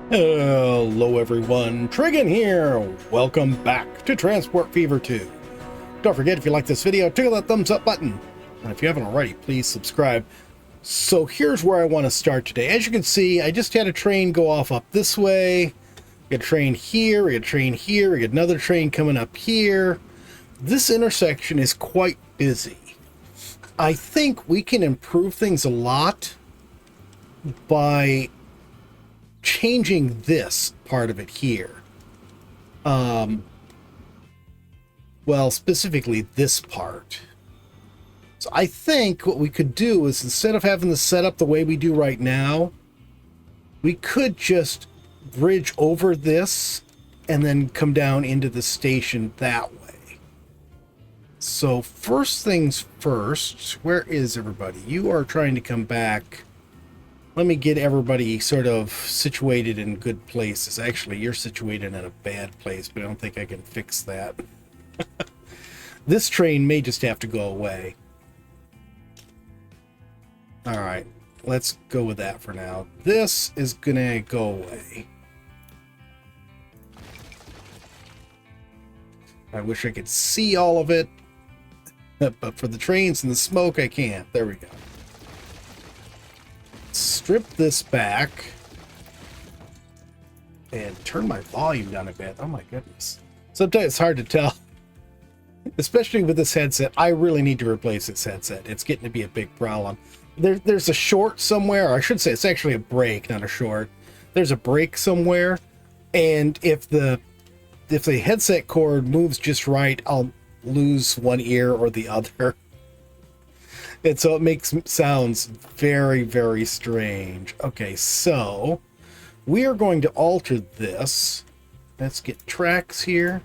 Hello everyone, Trigan here. Welcome back to Transport Fever 2. Don't forget, if you like this video, tickle that thumbs up button. And if you haven't already, please subscribe. So here's where I want to start today. As you can see, I just had a train go off up this way. We got a train here, we got a train here, we got another train coming up here. This intersection is quite busy. I think we can improve things a lot by changing this part of it here. Well, specifically this part. So I think what we could do is, instead of having the setup the way we do right now, we could just bridge over this and then come down into the station that way. So first things first, where is everybody? You are trying to come back. Let me get everybody sort of situated in good places. Actually, you're situated in a bad place, but I don't think I can fix that. This train may just have to go away. All right, let's go with that for now. This is gonna go away. I wish I could see all of it, but for the trains and the smoke, I can't. There we go. Strip this back and turn my volume down a bit. Oh my goodness. Sometimes it's hard to tell, especially with this headset. I really need to replace this headset. It's getting to be a big problem. There's a short somewhere, or I should say it's actually a break, not a short. There's a break somewhere, and if the headset cord moves just right, I'll lose one ear or the other. And so it makes sounds very, very strange. Okay, so we are going to alter this. Let's get tracks here.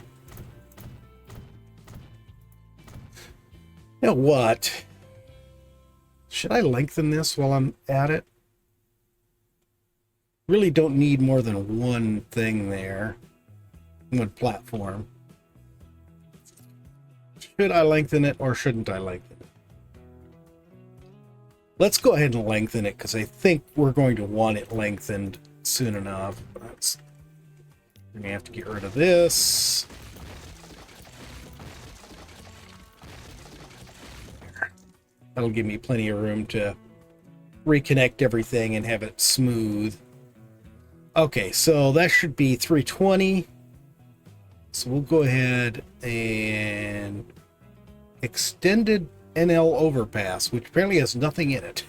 You know what? Should I lengthen this while I'm at it? Really don't need more than one thing there. One platform. Should I lengthen it or shouldn't I lengthen it? Let's go ahead and lengthen it, because I think we're going to want it lengthened soon enough. We're going to have to get rid of this. That'll give me plenty of room to reconnect everything and have it smooth. Okay, so that should be 320. So we'll go ahead and extended NL overpass, which apparently has nothing in it.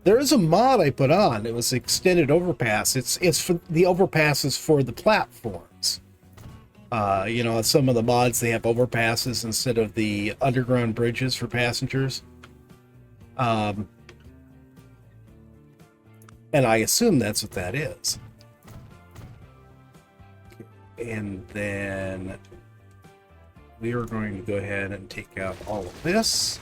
There is a mod I put on. It was extended overpass. It's for the overpasses for the platforms. You know, some of the mods, they have overpasses instead of the underground bridges for passengers. And I assume that's what that is. And then we are going to go ahead and take out all of this.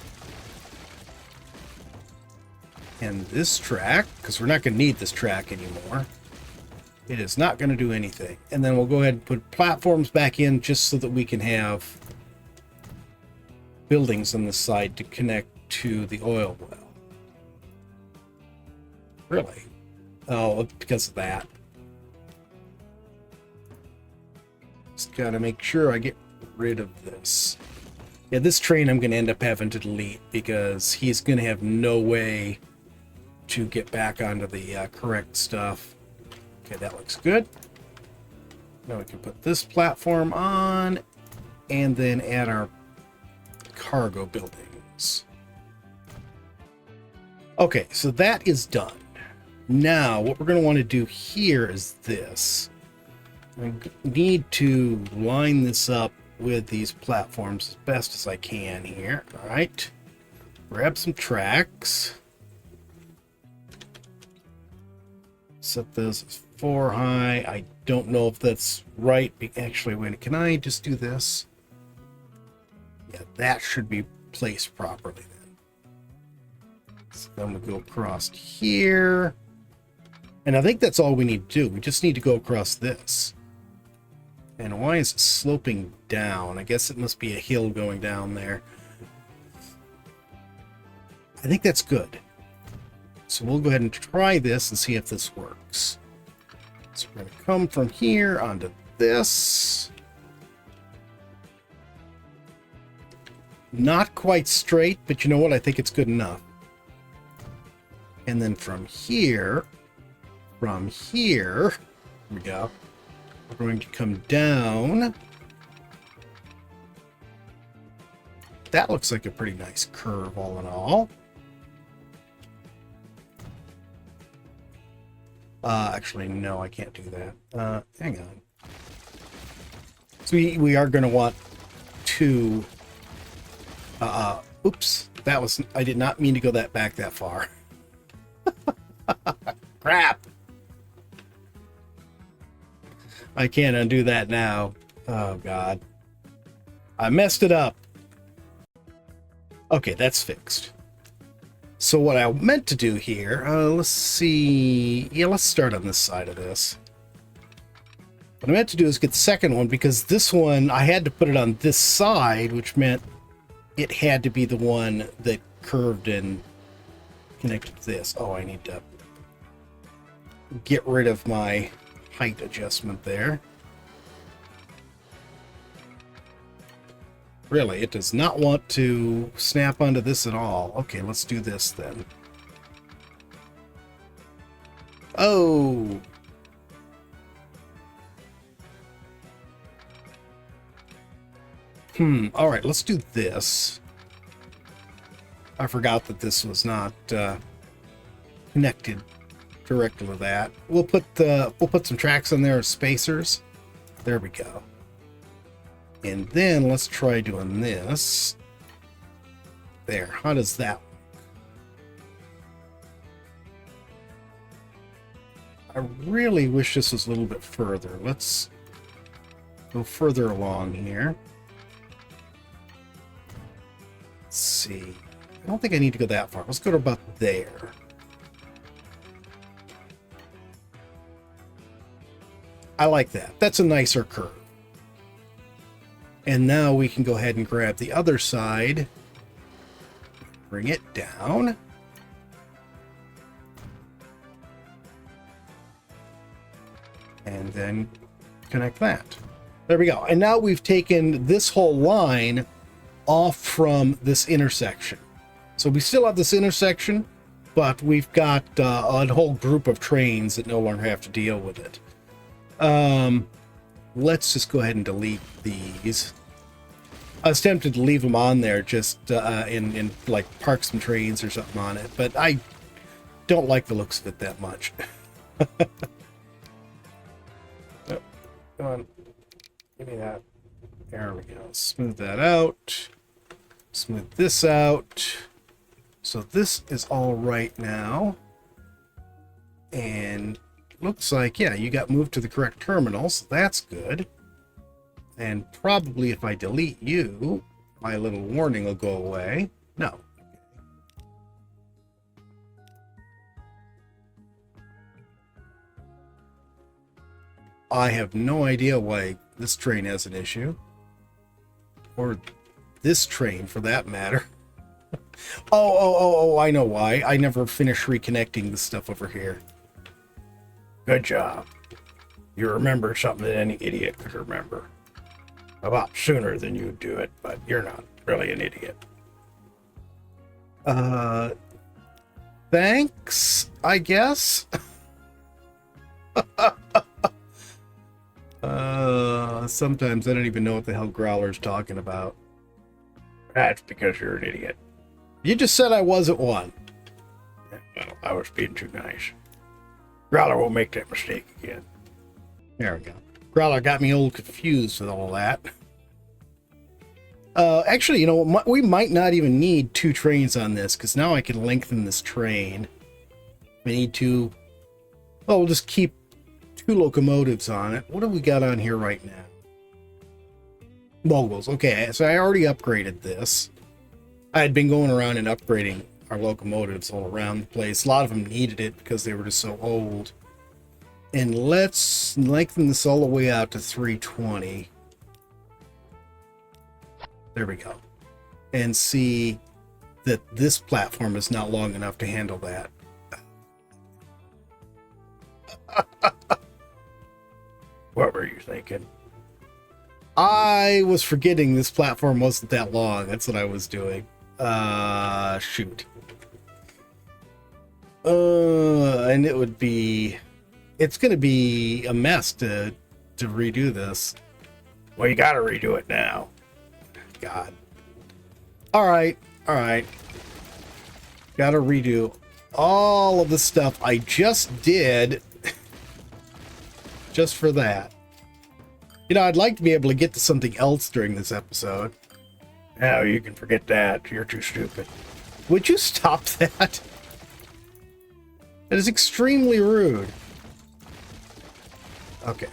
And this track, because we're not going to need this track anymore. It is not going to do anything. And then we'll go ahead and put platforms back in, just so that we can have buildings on this side to connect to the oil well. Really? Oh, because of that. Just got to make sure I get rid of this. Yeah, this train I'm going to end up having to delete, because he's going to have no way to get back onto the correct stuff. Okay, that looks good. Now we can put this platform on and then add our cargo buildings. Okay, so that is done. Now what we're going to want to do here is this. I need to line this up with these platforms as best as I can here. All right, grab some tracks, set those as 4 high. I don't know if that's right. Actually, wait, can I just do this? Yeah, that should be placed properly then. So then we'll go across here, and I think that's all we need to do. We just need to go across this. And why is it sloping down? I guess it must be a hill going down there. I think that's good. So we'll go ahead and try this and see if this works. So we're going to come from here onto this. Not quite straight, but you know what? I think it's good enough. And then from here, here we go. We're going to come down. That looks like a pretty nice curve all in all. Actually, no, I can't do that. Hang on. So we are going to want to... oops. That was... I did not mean to go back that far. Crap! I can't undo that now. Oh, God. I messed it up. Okay, that's fixed. So what I meant to do here, let's see. Yeah, let's start on this side of this. What I meant to do is get the second one, because this one, I had to put it on this side, which meant it had to be the one that curved and connected to this. Oh, I need to get rid of my height adjustment there. Really, it does not want to snap onto this at all. Okay, let's do this then. Oh! Alright, let's do this. I forgot that this was not connected directly to that. We'll put some tracks in there as spacers. There we go. And then let's try doing this. There. How does that work? I really wish this was a little bit further. Let's go further along here. Let's see. I don't think I need to go that far. Let's go to about there. I like that. That's a nicer curve. And now we can go ahead and grab the other side, bring it down. And then connect that. There we go. And now we've taken this whole line off from this intersection. So we still have this intersection, but we've got a whole group of trains that no longer have to deal with it. Let's just go ahead and delete these. I was tempted to leave them on there just in like park some trains or something on it, but I don't like the looks of it that much. Oh, come on. Give me that. There we go. Smooth that out. Smooth this out. So this is all right now. And looks like, yeah, you got moved to the correct terminal, so that's good. And probably if I delete you, my little warning will go away. No. I have no idea why this train has an issue. Or this train, for that matter. Oh, I know why. I never finished reconnecting the stuff over here. Good job. You remember something that any idiot could remember. A lot sooner than you do it, but you're not really an idiot. Thanks, I guess. Sometimes I don't even know what the hell Growler's talking about. That's because you're an idiot. You just said I wasn't one. Well, I was being too nice. Growler won't make that mistake again. There we go. Growler got me old confused with all that. Actually, you know, we might not even need two trains on this, because now I can lengthen this train. We need to... Well, we'll just keep two locomotives on it. What do we got on here right now? Moguls. Okay, so I already upgraded this. I had been going around and upgrading our locomotives all around the place. A lot of them needed it because they were just so old. And let's lengthen this all the way out to 320. There we go. And see that this platform is not long enough to handle that. What were you thinking? I was forgetting this platform wasn't that long. That's what I was doing. Shoot. And it would be... It's going to be a mess to redo this. Well, you got to redo it now. God. All right. Got to redo all of the stuff I just did just for that. You know, I'd like to be able to get to something else during this episode. Oh, you can forget that. You're too stupid. Would you stop that? That is extremely rude. Okay.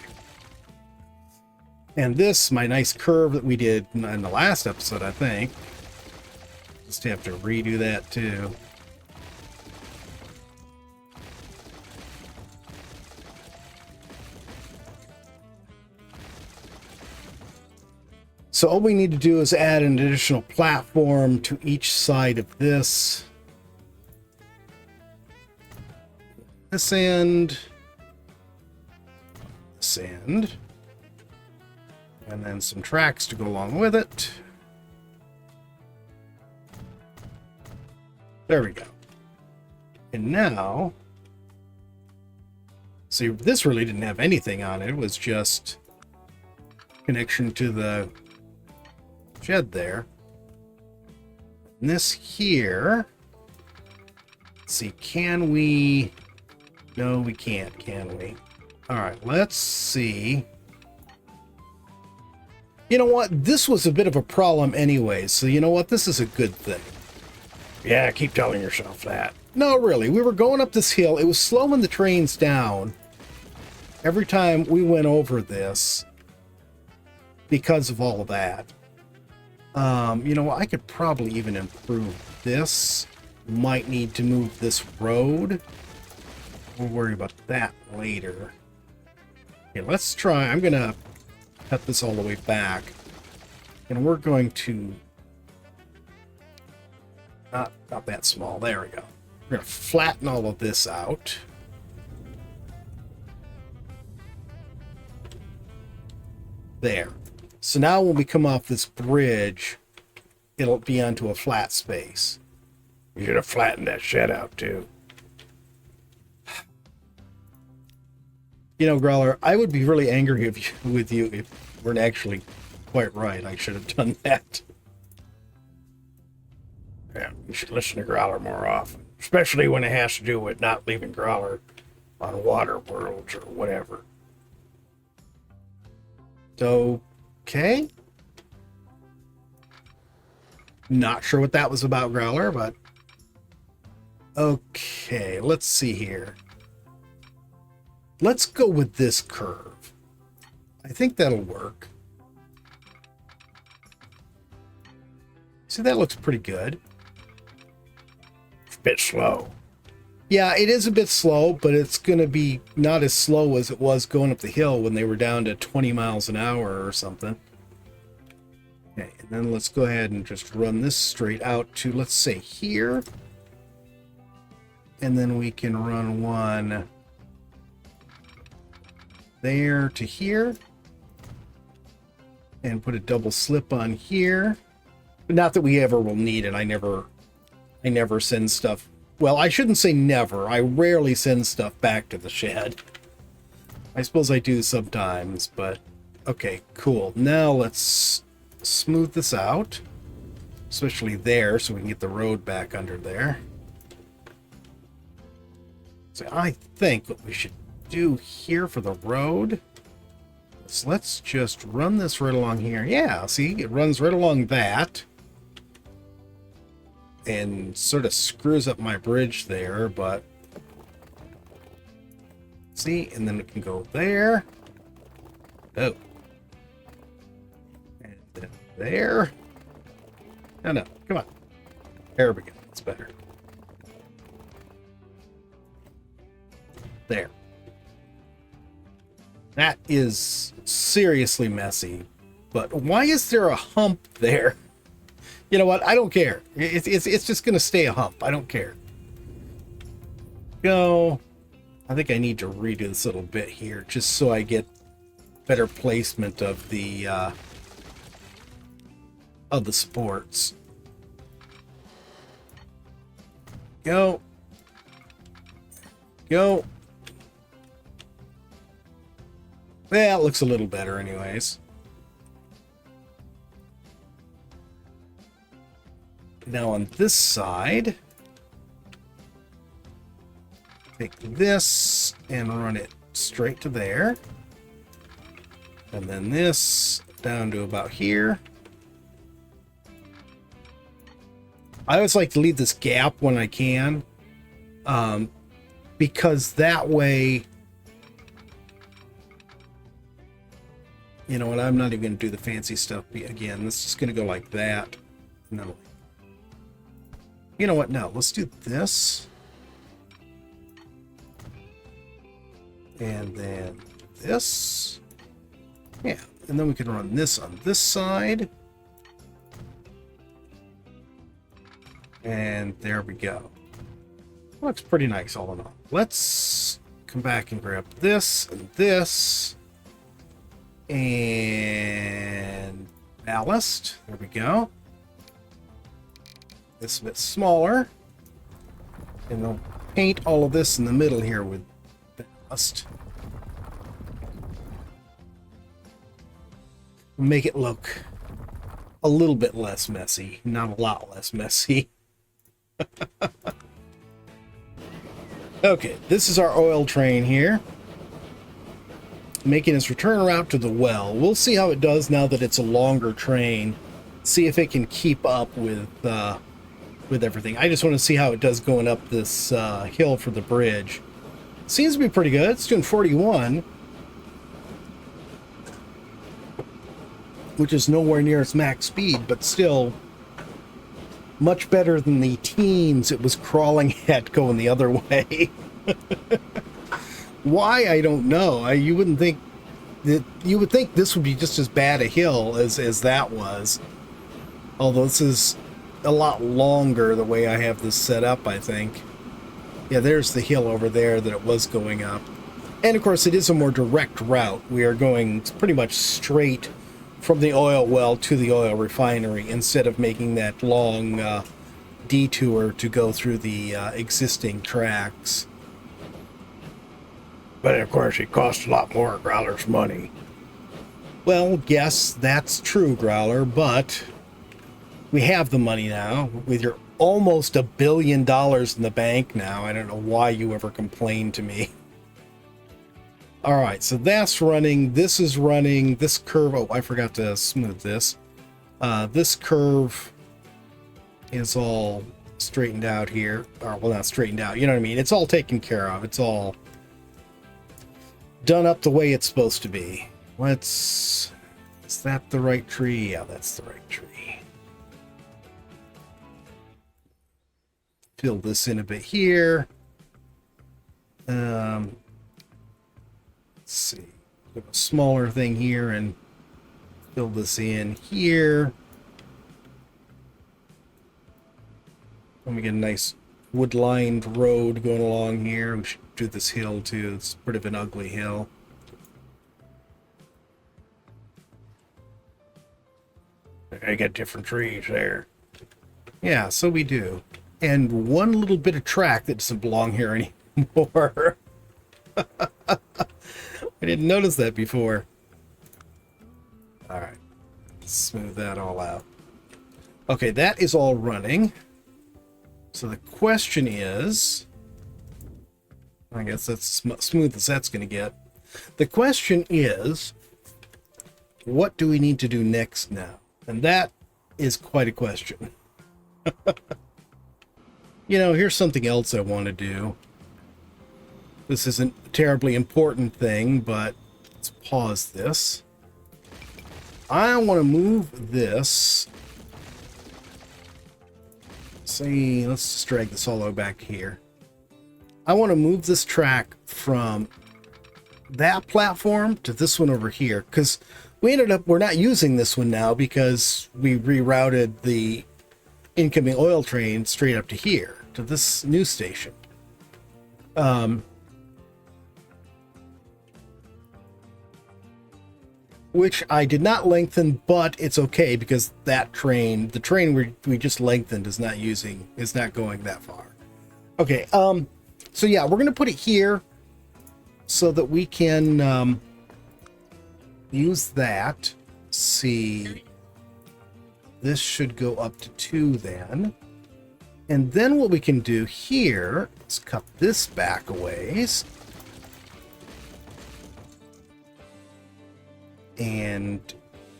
And this, my nice curve that we did in the last episode, I think. Just have to redo that too. So all we need to do is add an additional platform to each side of this. This end. This end. And then some tracks to go along with it. There we go. And now, see, this really didn't have anything on it. It was just connection to the shed there. And this here, let's see, can we? No, we can't, can we? All right, let's see. You know what? This was a bit of a problem anyway, so you know what? This is a good thing. Yeah, keep telling yourself that. No, really. We were going up this hill. It was slowing the trains down every time we went over this because of all of that. You know, I could probably even improve this. Might need to move this road. We'll worry about that later. Okay, let's try. I'm going to cut this all the way back. And we're going to... Not that small. There we go. We're going to flatten all of this out. There. So now when we come off this bridge, it'll be onto a flat space. You should have flattened that shed out too. You know, Growler, I would be really angry with you if you weren't actually quite right. I should have done that. Yeah, you should listen to Growler more often, especially when it has to do with not leaving Growler on water worlds or whatever. Okay. Not sure what that was about, Growler, but okay, let's see here. Let's go with this curve. I think that'll work. See, that looks pretty good. It's a bit slow. Yeah, it is a bit slow, but it's going to be not as slow as it was going up the hill when they were down to 20 miles an hour or something. Okay, and then let's go ahead and just run this straight out to, let's say, here. And then we can run one there to here. And put a double slip on here. But not that we ever will need it. I never send stuff. Well, I shouldn't say never. I rarely send stuff back to the shed. I suppose I do sometimes, but okay, cool. Now let's smooth this out, especially there, so we can get the road back under there. So I think what we should do here for the road is let's just run this right along here. Yeah, see, it runs right along that. And sort of screws up my bridge there, but see, and then it can go there. Oh. And then there. No, come on. There we go. It's better. There. That is seriously messy. But why is there a hump there? You know what? I don't care. It's just going to stay a hump. I don't care. Go. I think I need to redo this little bit here just so I get better placement of the supports. Go. Go. Yeah, it looks a little better anyways. Now on this side, take this and run it straight to there. And then this down to about here. I always like to leave this gap when I can, because that way, you know what, I'm not even going to do the fancy stuff again. This is just going to go like that. No. You know what? No, let's do this. And then this. Yeah, and then we can run this on this side. And there we go. Looks pretty nice all in all. Let's come back and grab this and this. And ballast. There we go. This a bit smaller. And we'll paint all of this in the middle here with ballast. Make it look a little bit less messy. Not a lot less messy. Okay, this is our oil train here, making its return route to the well. We'll see how it does now that it's a longer train. See if it can keep up with everything. I just want to see how it does going up this hill for the bridge. Seems to be pretty good. It's doing 41, which is nowhere near its max speed, but still much better than the teens it was crawling at going the other way. Why, I don't know. You wouldn't think that, you would think this would be just as bad a hill as that was. Although this is a lot longer the way I have this set up, I think. Yeah, there's the hill over there that it was going up. And of course it is a more direct route. We are going pretty much straight from the oil well to the oil refinery instead of making that long detour to go through the existing tracks. But of course it costs a lot more Growler's money. Well, yes, that's true, Growler, but we have the money now. With your almost $1 billion in the bank now, I don't know why you ever complained to me. All right, so that's running. This is running. This curve. Oh, I forgot to smooth this. This curve is all straightened out here. Or, well, not straightened out. You know what I mean? It's all taken care of. It's all done up the way it's supposed to be. Is that the right tree? Yeah, that's the right tree. Fill this in a bit here. Let's see, put a smaller thing here and fill this in here. And we get a nice wood-lined road going along here. We should do this hill too. It's sort of an ugly hill. I got different trees there. Yeah, so we do. And one little bit of track that doesn't belong here anymore. I didn't notice that before. All right, smooth that all out. Okay, that is all running. So the question is, I guess that's smooth as that's going to get. The question is, what do we need to do next now? And that is quite a question. You know, here's something else I want to do. This isn't a terribly important thing, but let's pause this. I want to move this. See, let's just drag this all the way back here. I want to move this track from that platform to this one over here, because we're not using this one now because we rerouted the incoming oil train straight up to here, to this new station. which I did not lengthen, but it's okay because that train, the train we just lengthened, is not going that far. Okay, so yeah, we're gonna put it here so that we can use that. Let's see, this should go up to 2 then. And then what we can do here is cut this back a ways. And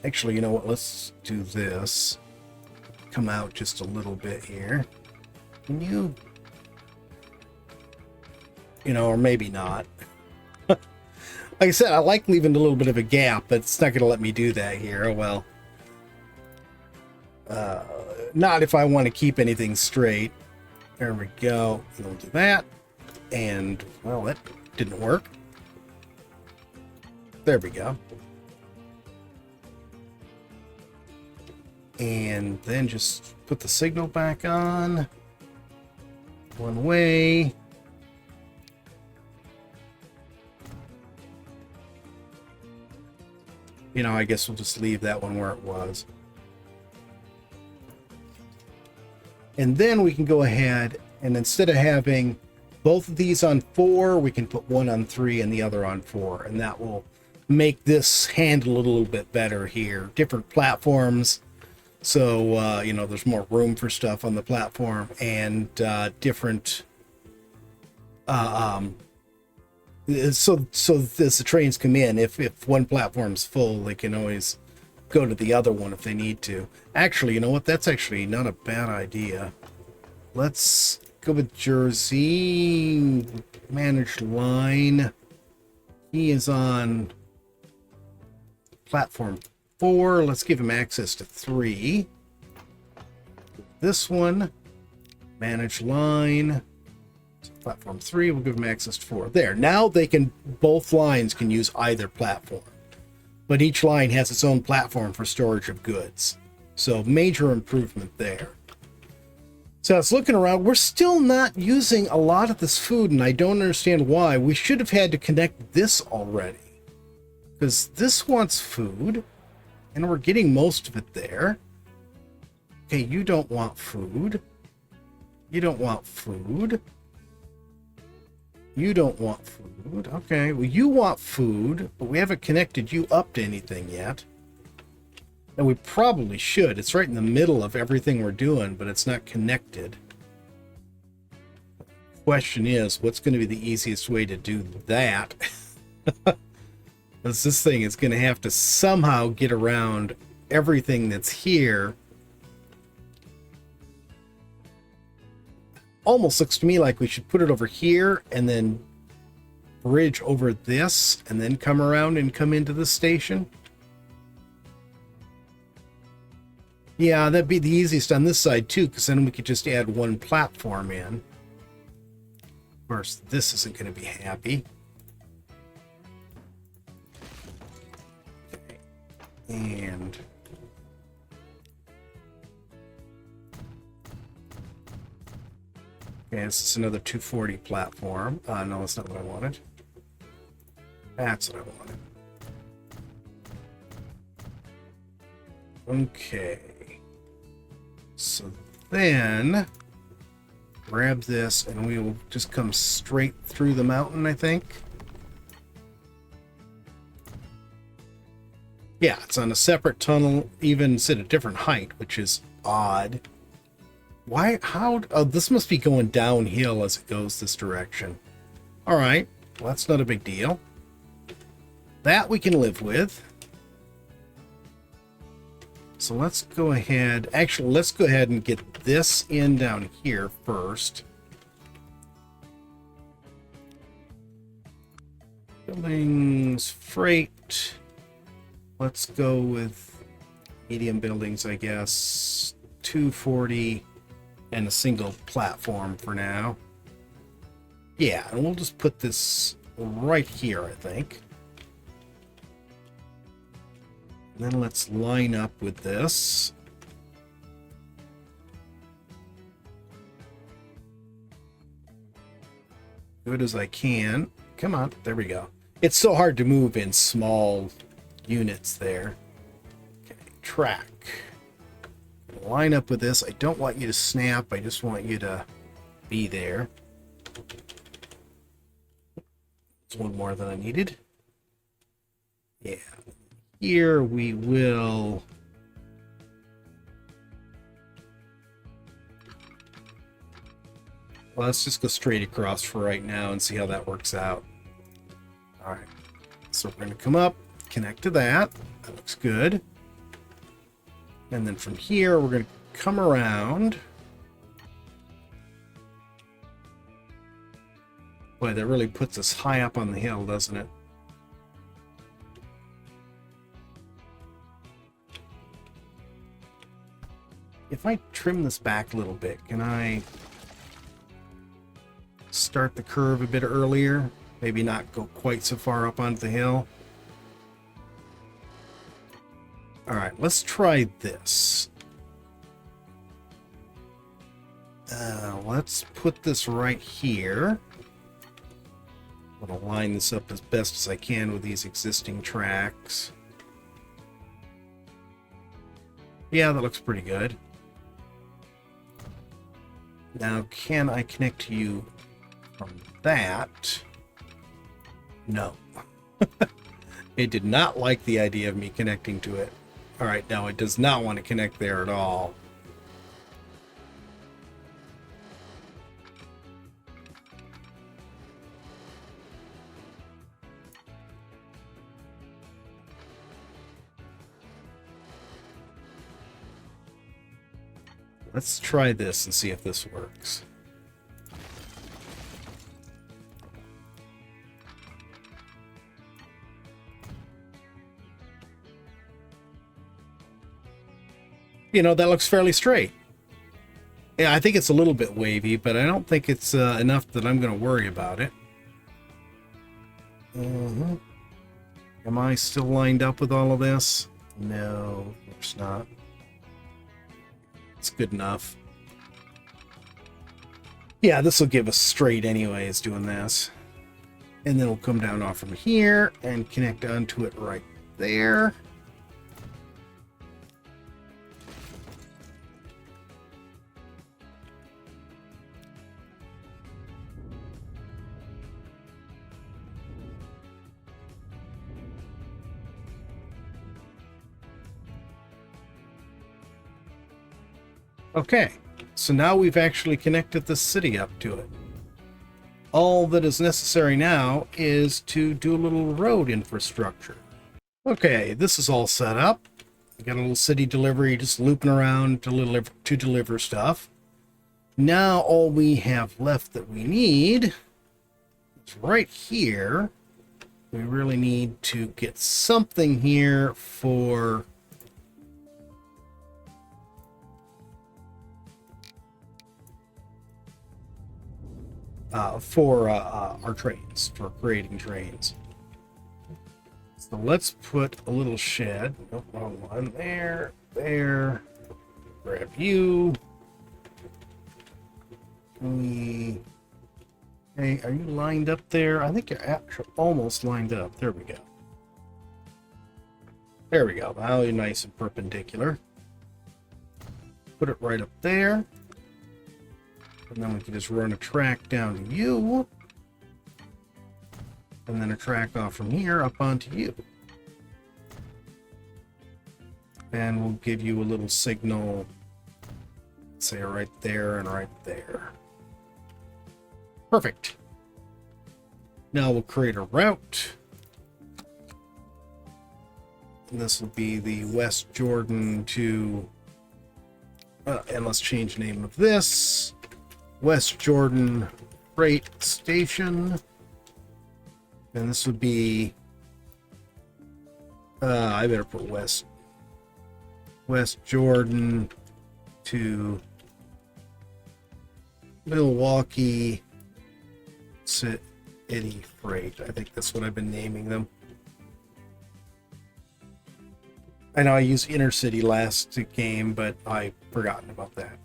actually, you know what? Let's do this. Come out just a little bit here. Can you... or maybe not. Like I said, I like leaving a little bit of a gap, but it's not going to let me do that here. Oh, well. Not if I want to keep anything straight. There we go. We'll do that. And, well, that didn't work. There we go. And then just put the signal back on. One way. I guess we'll just leave that one where it was. And then we can go ahead and instead of having both of these on 4, we can put one on 3 and the other on 4. And that will make this handle a little bit better here. Different platforms. So, there's more room for stuff on the platform and different... So as the trains come in, if one platform's full, they can always go to the other one if they need to. Actually, you know what? That's actually not a bad idea. Let's go with Jersey. Managed line. He is on platform 4. Let's give him access to 3. This one. Managed line. Platform 3, we'll give them access to 4. There, now both lines can use either platform. But each line has its own platform for storage of goods. So major improvement there. So I was looking around, we're still not using a lot of this food, and I don't understand why. We should have had to connect this already. Because this wants food, and we're getting most of it there. Okay, you don't want food. You don't want food. You don't want food. Okay, well, you want food, but we haven't connected you up to anything yet. And we probably should. It's right in the middle of everything we're doing, but it's not connected. Question is, what's going to be the easiest way to do that? Because this thing is going to have to somehow get around everything that's here. Almost looks to me like we should put it over here and then bridge over this and then come around and come into the station. Yeah, that'd be the easiest on this side too, because then we could just add one platform in. Of course, this isn't going to be happy. Okay. And okay, this is another 240 platform. No, that's not what I wanted. That's what I wanted. Okay. So then, grab this and we will just come straight through the mountain, I think. Yeah, it's on a separate tunnel, even it's at a different height, which is odd. Why? How? Oh, this must be going downhill as it goes this direction. All right. Well, that's not a big deal. That we can live with. So let's go ahead. Actually, let's go ahead and get this in down here first. Buildings, freight. Let's go with medium buildings, I guess. 240. And a single platform for now. Yeah, and we'll just put this right here, I think. And then let's line up with this. Good as I can. Come on, there we go. It's so hard to move in small units there. Okay, track. Line up with this. I don't want you to snap. I just want you to be there. It's one more than I needed. Yeah. Here we will... Well, let's just go straight across for right now and see how that works out. All right. So we're going to come up, connect to that. That looks good. And then from here, we're going to come around. Boy, that really puts us high up on the hill, doesn't it? If I trim this back a little bit, can I start the curve a bit earlier? Maybe not go quite so far up onto the hill. All right, let's try this. Let's put this right here. I'm going to line this up as best as I can with these existing tracks. Yeah, that looks pretty good. Now, can I connect to you from that? No. It did not like the idea of me connecting to it. All right, now it does not want to connect there at all. Let's try this and see if this works. You know, that looks fairly straight. Yeah, I think it's a little bit wavy, but I don't think it's enough that I'm going to worry about it. Am I still lined up with all of this? No, of course not. It's good enough. Yeah, this will give us straight anyways doing this. And then we'll come down off from here and connect onto it right there. Okay, so now we've actually connected the city up to it. All that is necessary now is to do a little road infrastructure. Okay, this is all set up. We got a little city delivery just looping around to deliver stuff. Now all we have left that we need is right here. We really need to get something here for our trains, for creating trains. So let's put a little shed. Nope, wrong one. There. Grab you. Hey, are you lined up there? I think you're actually almost lined up. There we go. There we go. Now you're nice and perpendicular. Put it right up there. And then we can just run a track down to you. And then a track off from here up onto you. And we'll give you a little signal, say right there and right there. Perfect. Now we'll create a route. And this will be the West Jordan to, and let's change the name of this. West Jordan Freight Station. And this would be, I better put West Jordan to Milwaukee City Freight. I think that's what I've been naming them. I know I used Intercity last game, but I've forgotten about that.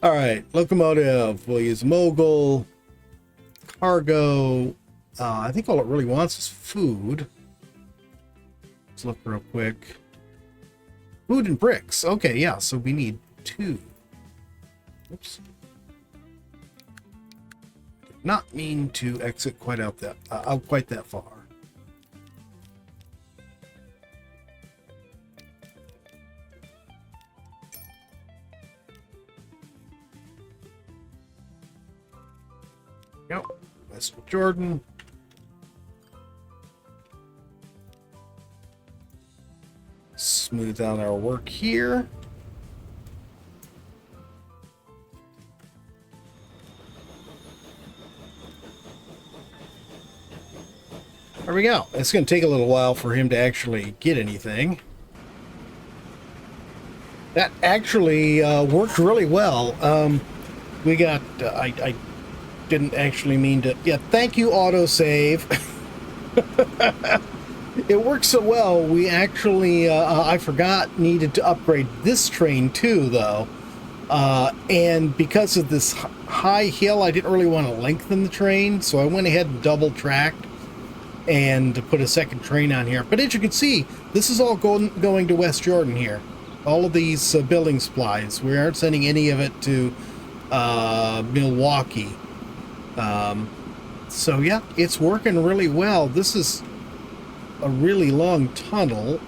All right, locomotive. We'll use Mogul. Cargo. I think all it really wants is food. Let's look real quick. Food and bricks. Okay, yeah, so we need 2. Oops. Did not mean to exit quite out quite that far. Yep, West Jordan. Smooth out our work here. There we go. It's going to take a little while for him to actually get anything. That actually worked really well. We got, I didn't actually mean to, yeah, thank you, autosave. It works so well, we actually, I forgot, needed to upgrade this train too, though. And because of this high hill, I didn't really want to lengthen the train, so I went ahead and double-tracked and put a second train on here. But as you can see, this is all going to West Jordan here. All of these building supplies. We aren't sending any of it to Milwaukee. So yeah, it's working really well. This is a really long tunnel.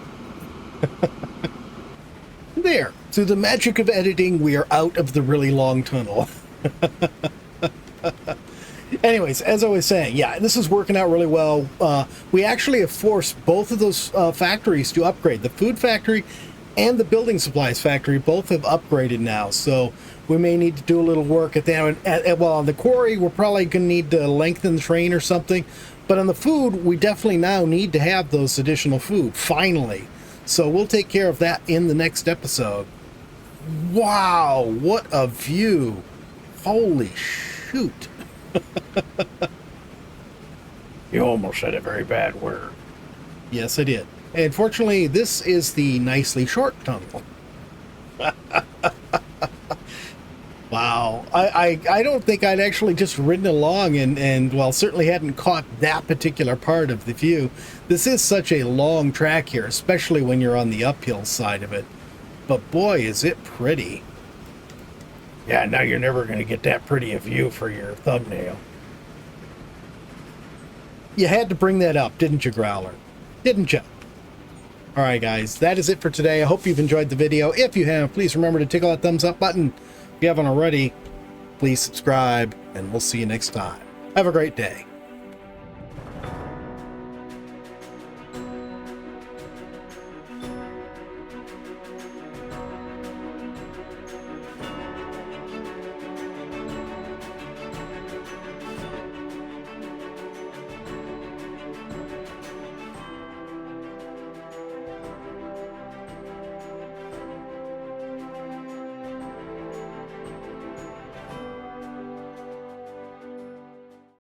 There, through the magic of editing, we are out of the really long tunnel. Anyways, as I was saying, yeah, this is working out really well. We actually have forced both of those factories to upgrade. The food factory and the building supplies factory both have upgraded now, so we may need to do a little work at that. Well, on the quarry, we're probably going to need to lengthen the train or something. But on the food, we definitely now need to have those additional food, finally. So we'll take care of that in the next episode. Wow, what a view. Holy shoot. You almost said a very bad word. Yes, I did. And fortunately, this is the nicely short tunnel. Wow. I don't think I'd actually just ridden along and well, certainly hadn't caught that particular part of the view. This is such a long track here, especially when you're on the uphill side of it. But boy, is it pretty. Yeah, now you're never going to get that pretty a view for your thumbnail. You had to bring that up, didn't you, Growler? Didn't you? All right, guys, that is it for today. I hope you've enjoyed the video. If you have, please remember to tickle that thumbs up button. If you haven't already, please subscribe, and we'll see you next time. Have a great day.